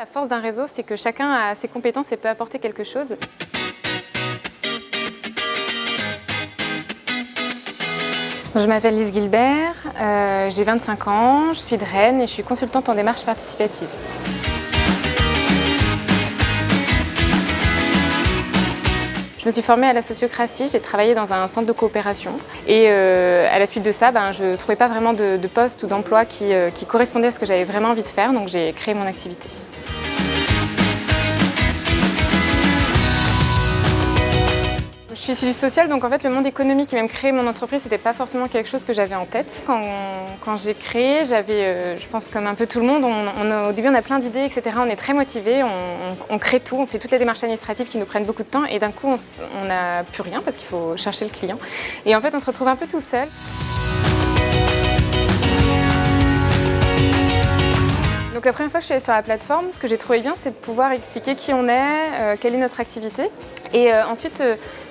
La force d'un réseau, c'est que chacun a ses compétences et peut apporter quelque chose. Je m'appelle Lise Gilbert, j'ai 25 ans, je suis de Rennes et je suis consultante en démarche participative. Je me suis formée à la sociocratie, j'ai travaillé dans un centre de coopération et à la suite de ça, je ne trouvais pas vraiment de poste ou d'emploi qui correspondait à ce que j'avais vraiment envie de faire, donc j'ai créé mon activité. Je suis issue du social, donc en fait le monde économique et même créer mon entreprise, c'était pas forcément quelque chose que j'avais en tête. Quand j'ai créé, j'avais, je pense comme un peu tout le monde, au début on a plein d'idées, etc. On est très motivés, on crée tout, on fait toutes les démarches administratives qui nous prennent beaucoup de temps et d'un coup on n'a plus rien parce qu'il faut chercher le client. Et en fait on se retrouve un peu tout seul. Donc la première fois que je suis allée sur la plateforme, ce que j'ai trouvé bien, c'est de pouvoir expliquer qui on est, quelle est notre activité. Et ensuite,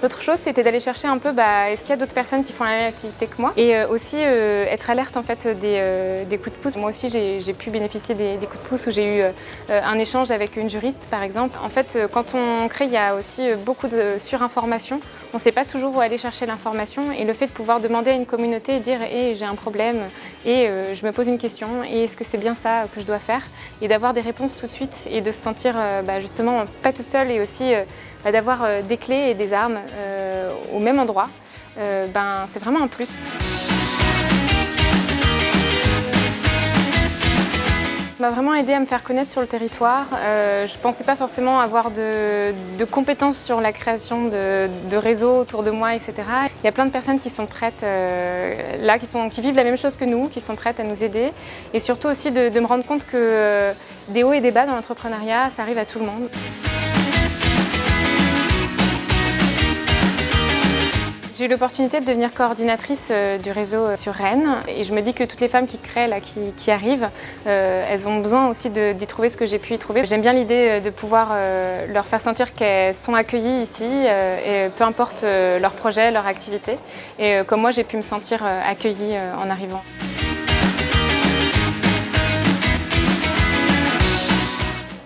l'autre chose, c'était d'aller chercher un peu, est-ce qu'il y a d'autres personnes qui font la même activité que moi? Et aussi être alerte en fait des coups de pouce. Moi aussi, j'ai pu bénéficier des coups de pouce où j'ai eu un échange avec une juriste, par exemple. En fait, quand on crée, il y a aussi beaucoup de surinformation. On ne sait pas toujours où aller chercher l'information. Et le fait de pouvoir demander à une communauté et dire hey, « j'ai un problème et je me pose une question et est-ce que c'est bien ça que je dois faire ?» et d'avoir des réponses tout de suite et de se sentir justement pas tout seul et aussi d'avoir des clés et des armes au même endroit, c'est vraiment un plus. Ça m'a vraiment aidé à me faire connaître sur le territoire. Je ne pensais pas forcément avoir de compétences sur la création de réseaux autour de moi, etc. Il y a plein de personnes qui sont prêtes là, qui vivent la même chose que nous, qui sont prêtes à nous aider. Et surtout aussi de me rendre compte que des hauts et des bas dans l'entrepreneuriat, ça arrive à tout le monde. J'ai eu l'opportunité de devenir coordinatrice du réseau sur Rennes et je me dis que toutes les femmes qui créent, là, qui arrivent, elles ont besoin aussi d'y trouver ce que j'ai pu y trouver. J'aime bien l'idée de pouvoir leur faire sentir qu'elles sont accueillies ici, et peu importe leur projet, leur activité. Et comme moi, j'ai pu me sentir accueillie en arrivant.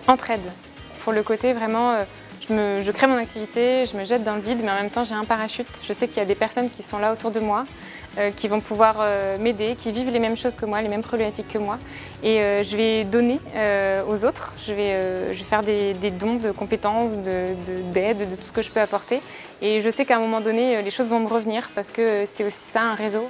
Entraide, pour le côté vraiment... Je crée mon activité, je me jette dans le vide, mais en même temps j'ai un parachute. Je sais qu'il y a des personnes qui sont là autour de moi, qui vont pouvoir m'aider, qui vivent les mêmes choses que moi, les mêmes problématiques que moi. Et je vais donner aux autres, je vais faire des dons de compétences, d'aide, de tout ce que je peux apporter. Et je sais qu'à un moment donné, les choses vont me revenir parce que c'est aussi ça un réseau.